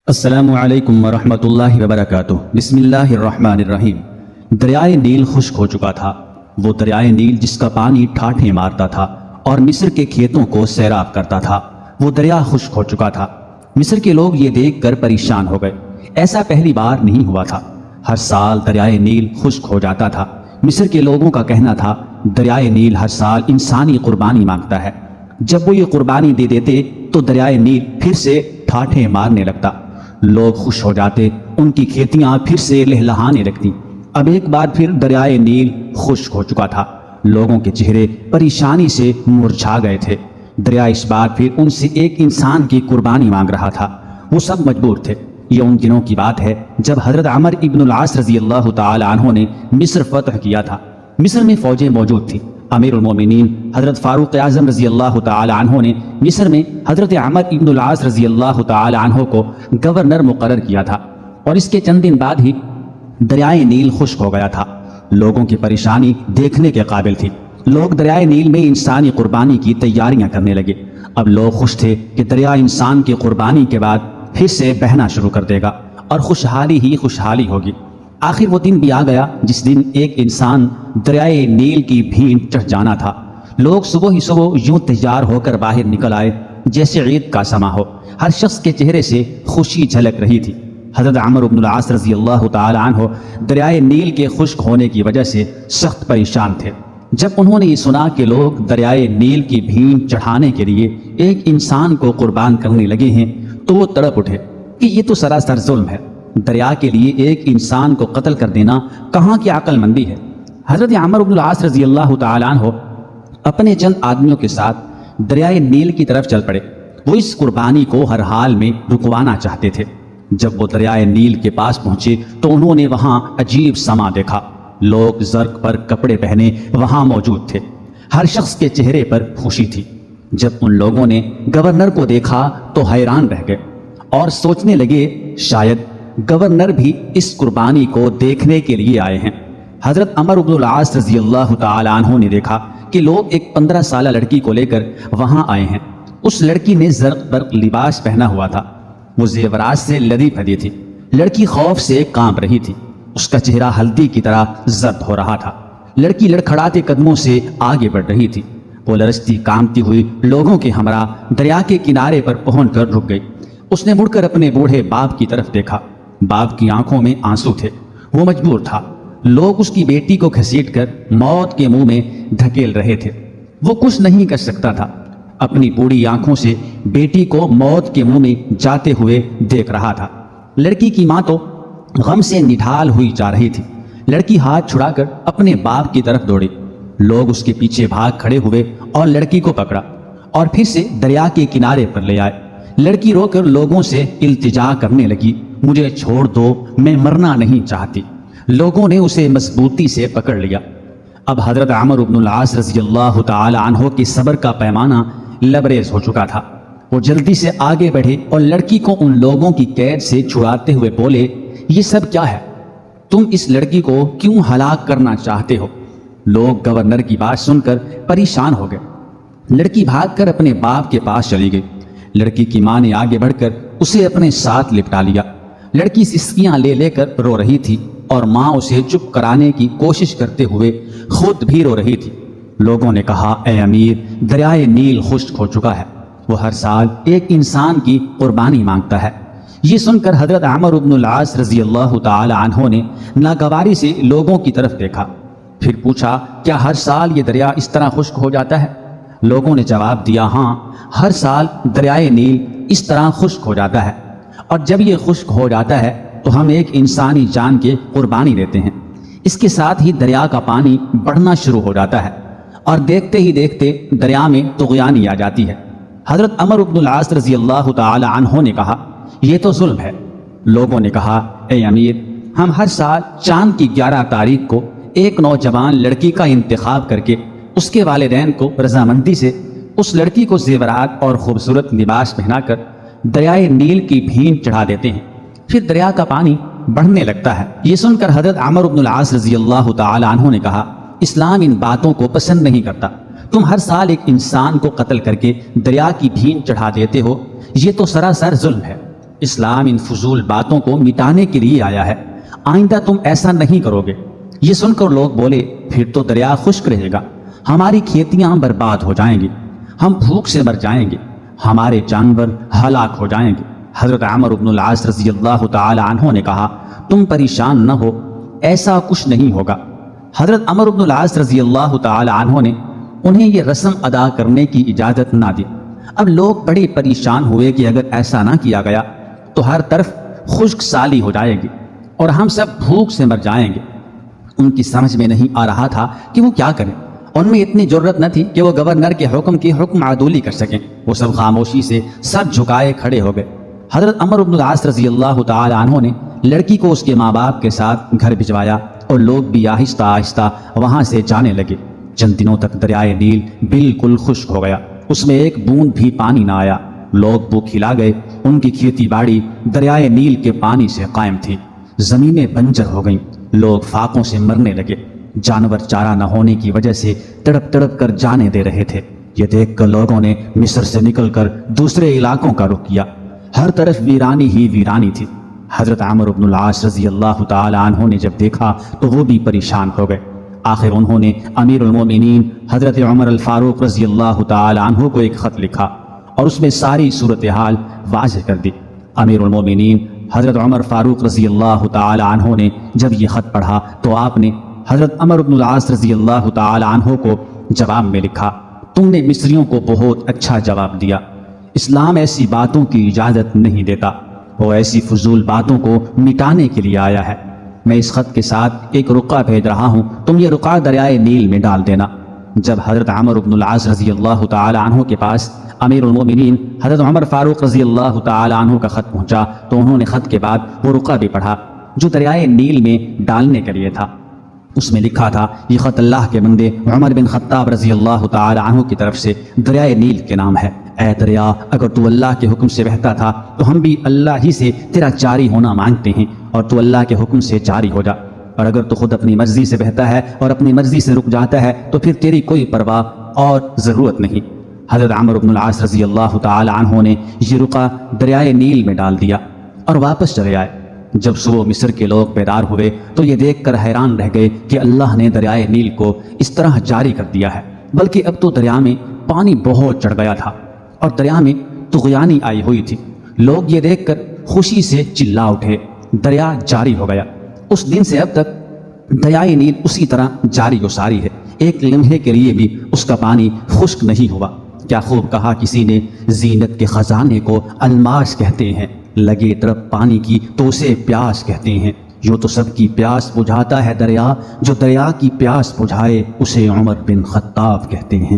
السلام علیکم ورحمۃ اللہ وبرکاتہ۔ بسم اللہ الرحمن الرحیم۔ دریائے نیل خشک ہو چکا تھا، وہ دریائے نیل جس کا پانی ٹھاٹھیں مارتا تھا اور مصر کے کھیتوں کو سیراب کرتا تھا، وہ دریا خشک ہو چکا تھا۔ مصر کے لوگ یہ دیکھ کر پریشان ہو گئے، ایسا پہلی بار نہیں ہوا تھا۔ ہر سال دریائے نیل خشک ہو جاتا تھا۔ مصر کے لوگوں کا کہنا تھا دریائے نیل ہر سال انسانی قربانی مانگتا ہے، جب وہ یہ قربانی دے دیتے تو دریائے نیل پھر سے ٹھاٹھیں مارنے لگتا، لوگ خوش ہو جاتے، ان کی کھیتیاں پھر سے لہلہانے لگتی۔ اب ایک بار پھر دریائے نیل خشک ہو چکا تھا، لوگوں کے چہرے پریشانی سے مرجھا گئے تھے۔ دریا اس بار پھر ان سے ایک انسان کی قربانی مانگ رہا تھا، وہ سب مجبور تھے۔ یہ ان دنوں کی بات ہے جب حضرت عمر ابن العاص رضی اللہ تعالی عنہ نے مصر فتح کیا تھا۔ مصر میں فوجیں موجود تھیں۔ امیر المومنین حضرت فاروق اعظم رضی اللہ تعالی عنہ نے مصر میں حضرت عمر ابن العاص رضی اللہ تعالی عنہ کو گورنر مقرر کیا تھا، اور اس کے چند دن بعد ہی دریائے نیل خشک ہو گیا تھا۔ لوگوں کی پریشانی دیکھنے کے قابل تھی۔ لوگ دریائے نیل میں انسانی قربانی کی تیاریاں کرنے لگے۔ اب لوگ خوش تھے کہ دریا انسان کی قربانی کے بعد پھر سے بہنا شروع کر دے گا اور خوشحالی ہی خوشحالی ہوگی۔ آخر وہ دن بھی آ گیا جس دن ایک انسان دریائے نیل کی بھینٹ چڑھ جانا تھا۔ لوگ صبح ہی صبح یوں تیار ہو کر باہر نکل آئے جیسے عید کا سما ہو۔ ہر شخص کے چہرے سے خوشی جھلک رہی تھی۔ حضرت عمر بن العاص رضی اللہ تعالی عنہ دریائے نیل کے خشک ہونے کی وجہ سے سخت پریشان تھے۔ جب انہوں نے یہ سنا کہ لوگ دریائے نیل کی بھینٹ چڑھانے کے لیے ایک انسان کو قربان کرنے لگے ہیں تو وہ تڑپ اٹھے کہ یہ تو سراسر ظلم ہے۔ دریا کے لیے ایک انسان کو قتل کر دینا کہاں کی عقل مندی ہے۔ حضرت عمر بن العاص رضی اللہ تعالی عنہ اپنے چند آدمیوں کے ساتھ دریائے نیل کی طرف چل پڑے۔ وہ اس قربانی کو ہر حال میں رکوانا چاہتے تھے۔ جب وہ دریائے نیل کے پاس پہنچے تو انہوں نے وہاں عجیب سما دیکھا۔ لوگ زرق پر کپڑے پہنے وہاں موجود تھے، ہر شخص کے چہرے پر خوشی تھی۔ جب ان لوگوں نے گورنر کو دیکھا تو حیران رہ گئے اور سوچنے لگے شاید گورنر بھی اس قربانی کو دیکھنے کے لیے آئے ہیں۔ حضرت عمر بن العاص رضی اللہ تعالی عنہ نے دیکھا کہ لوگ ایک 15 سالہ لڑکی کو لے کر وہاں آئے ہیں۔ اس لڑکی نے زرق برق لباس پہنا ہوا تھا، وہ زیورات سے لدی پھدی تھی۔ لڑکی خوف سے کانپ رہی تھی، اس کا چہرہ ہلدی کی طرح زرد ہو رہا تھا۔ لڑکی لڑکھڑاتے قدموں سے آگے بڑھ رہی تھی۔ وہ لرزتی کانپتی ہوئی لوگوں کے ہمراہ دریا کے کنارے پر پہنچ کر رک گئی۔ اس نے مڑ کر اپنے بوڑھے باپ کی طرف دیکھا۔ باپ کی آنکھوں میں آنسو تھے، وہ مجبور تھا۔ لوگ اس کی بیٹی کو گھسیٹ کر موت کے منہ میں دھکیل رہے تھے، وہ کچھ نہیں کر سکتا تھا۔ اپنی بوڑھی آنکھوں سے بیٹی کو موت کے منہ میں جاتے ہوئے دیکھ رہا تھا۔ لڑکی کی ماں تو غم سے نڈھال ہوئی جا رہی تھی۔ لڑکی ہاتھ چھڑا کر اپنے باپ کی طرف دوڑی۔ لوگ اس کے پیچھے بھاگ کھڑے ہوئے اور لڑکی کو پکڑا اور پھر سے دریا کے کنارے پر لے آئے۔ لڑکی رو کر لوگوں سے التجا کرنے لگی، مجھے چھوڑ دو، میں مرنا نہیں چاہتی۔ لوگوں نے اسے مضبوطی سے پکڑ لیا۔ اب حضرت عمر بن العاص رضی اللہ تعالی عنہ کے صبر کا پیمانہ لبریز ہو چکا تھا۔ وہ جلدی سے آگے بڑھے اور لڑکی کو ان لوگوں کی قید سے چھڑاتے ہوئے بولے، یہ سب کیا ہے؟ تم اس لڑکی کو کیوں ہلاک کرنا چاہتے ہو؟ لوگ گورنر کی بات سن کر پریشان ہو گئے۔ لڑکی بھاگ کر اپنے باپ کے پاس چلی گئی۔ لڑکی کی ماں نے آگے بڑھ کر اسے اپنے ساتھ لپٹا لیا۔ لڑکی سسکیاں لے لے کر رو رہی تھی اور ماں اسے چپ کرانے کی کوشش کرتے ہوئے خود بھی رو رہی تھی۔ لوگوں نے کہا، اے امیر، دریائے نیل خشک ہو چکا ہے، وہ ہر سال ایک انسان کی قربانی مانگتا ہے۔ یہ سن کر حضرت عمر بن العاص رضی اللہ تعالی عنہ نے ناگواری سے لوگوں کی طرف دیکھا، پھر پوچھا، کیا ہر سال یہ دریا اس طرح خشک ہو جاتا ہے؟ لوگوں نے جواب دیا، ہاں، ہر سال دریائے نیل اس طرح خشک ہو جاتا ہے، اور جب یہ خشک ہو جاتا ہے تو ہم ایک انسانی جان کی قربانی دیتے ہیں۔ اس کے ساتھ ہی دریا کا پانی بڑھنا شروع ہو جاتا ہے اور دیکھتے ہی دیکھتے دریا میں طغیانی آ جاتی ہے۔ حضرت عمر بن العاص رضی اللہ تعالی عنہ نے کہا، یہ تو ظلم ہے۔ لوگوں نے کہا، اے امیر، ہم ہر سال چاند کی 11 تاریخ کو ایک نوجوان لڑکی کا انتخاب کر کے اس کے والدین کو رضامندی سے اس لڑکی کو زیورات اور خوبصورت لباس پہنا کر دریائے نیل کی بھینٹ چڑھا دیتے ہیں، پھر دریا کا پانی بڑھنے لگتا ہے۔ یہ سن کر حضرت عمر بن العاص رضی اللہ تعالی عنہ نے کہا، اسلام ان باتوں کو پسند نہیں کرتا۔ تم ہر سال ایک انسان کو قتل کر کے دریا کی بھینٹ چڑھا دیتے ہو، یہ تو سراسر ظلم ہے۔ اسلام ان فضول باتوں کو مٹانے کے لیے آیا ہے، آئندہ تم ایسا نہیں کرو گے۔ یہ سن کر لوگ بولے پھر تو دریا خشک رہے گا، ہماری کھیتیاں برباد ہو جائیں گی، ہم بھوک سے مر جائیں گے، ہمارے جانور ہلاک ہو جائیں گے۔ حضرت عمرو بن العاص رضی اللہ تعالی عنہ نے کہا تم پریشان نہ ہو، ایسا کچھ نہیں ہوگا۔ حضرت عمرو بن العاص رضی اللہ تعالی عنہ نے انہیں یہ رسم ادا کرنے کی اجازت نہ دی۔ اب لوگ بڑے پریشان ہوئے کہ اگر ایسا نہ کیا گیا تو ہر طرف خشک سالی ہو جائے گی اور ہم سب بھوک سے مر جائیں گے۔ ان کی سمجھ میں نہیں آ رہا تھا کہ وہ کیا کریں، ان میں اتنی جرت نہ تھی کہ وہ گورنر کے حکم کی حکم عدولی کر سکیں۔ وہ سب خاموشی سے سر جھکائے کھڑے ہو گئے۔ حضرت عمرو بن العاص رضی اللہ تعالی عنہ نے لڑکی کو اس کے ماں باپ کے ساتھ گھر بھجوایا اور لوگ بھی آہستہ آہستہ وہاں سے جانے لگے۔ چند دنوں تک دریائے نیل بالکل خشک ہو گیا، اس میں ایک بوند بھی پانی نہ آیا۔ لوگ بھوک کھلا گئے، ان کی کھیتی باڑی دریائے نیل کے پانی سے قائم تھی، زمینیں بنجر ہو گئیں، لوگ فاقوں سے مرنے لگے، جانور چارہ نہ ہونے کی وجہ سے تڑپ تڑپ کر جانے دے رہے تھے۔ یہ دیکھ کر لوگوں نے مصر سے نکل کر دوسرے علاقوں کا رخ کیا، ہر طرف ویرانی ہی ویرانی تھی۔ حضرت عمرو بن العاص رضی اللہ تعالی عنہ نے جب دیکھا تو وہ بھی پریشان ہو گئے۔ آخر انہوں نے امیر المومنین حضرت عمر الفاروق رضی اللہ تعالی عنہ کو ایک خط لکھا اور اس میں ساری صورتحال واضح کر دی۔ امیر المومنین حضرت عمر فاروق رضی اللہ تعالی عنہ نے جب یہ خط پڑھا تو آپ نے حضرت عمرو بن العاص رضی اللہ تعالی عنہ کو جواب میں لکھا تم نے مصریوں کو بہت اچھا جواب دیا، اسلام ایسی باتوں کی اجازت نہیں دیتا، وہ ایسی فضول باتوں کو مٹانے کے لیے آیا ہے۔ میں اس خط کے ساتھ ایک رقعہ بھیج رہا ہوں، تم یہ رقعہ دریائے نیل میں ڈال دینا۔ جب حضرت عمرو بن العاص رضی اللہ تعالی عنہ کے پاس امیر المومنین حضرت عمر فاروق رضی اللہ تعالی عنہ کا خط پہنچا تو انہوں نے خط کے بعد وہ رقعہ بھی پڑھا جو دریائے نیل میں ڈالنے کے لیے تھا۔ اس میں لکھا تھا یہ خط اللہ کے بندے عمر بن خطاب رضی اللہ تعالی عنہ کی طرف سے دریائے نیل کے نام ہے۔ اے دریا، اگر تو اللہ کے حکم سے بہتا تھا تو ہم بھی اللہ ہی سے تیرا جاری ہونا مانگتے ہیں، اور تو اللہ کے حکم سے جاری ہو جا، اور اگر تو خود اپنی مرضی سے بہتا ہے اور اپنی مرضی سے رک جاتا ہے تو پھر تیری کوئی پرواہ اور ضرورت نہیں۔ حضرت عمرو بن العاص رضی اللہ تعالی عنہ نے یہ رقعہ دریائے نیل میں ڈال دیا اور واپس چلے آئے۔ جب صبح مصر کے لوگ بیدار ہوئے تو یہ دیکھ کر حیران رہ گئے کہ اللہ نے دریائے نیل کو اس طرح جاری کر دیا ہے، بلکہ اب تو دریا میں پانی بہت چڑھ گیا تھا اور دریا میں طغیانی آئی ہوئی تھی۔ لوگ یہ دیکھ کر خوشی سے چلا اٹھے، دریا جاری ہو گیا۔ اس دن سے اب تک دریائے نیل اسی طرح جاری و ساری ہے، ایک لمحے کے لیے بھی اس کا پانی خشک نہیں ہوا۔ کیا خوب کہا کسی نے، زینت کے خزانے کو الماس کہتے ہیں، لگے طرف پانی کی تو اسے پیاس کہتے ہیں، یوں تو سب کی پیاس بجھاتا ہے دریا، جو دریا کی پیاس بجھائے اسے عمر بن خطاب کہتے ہیں۔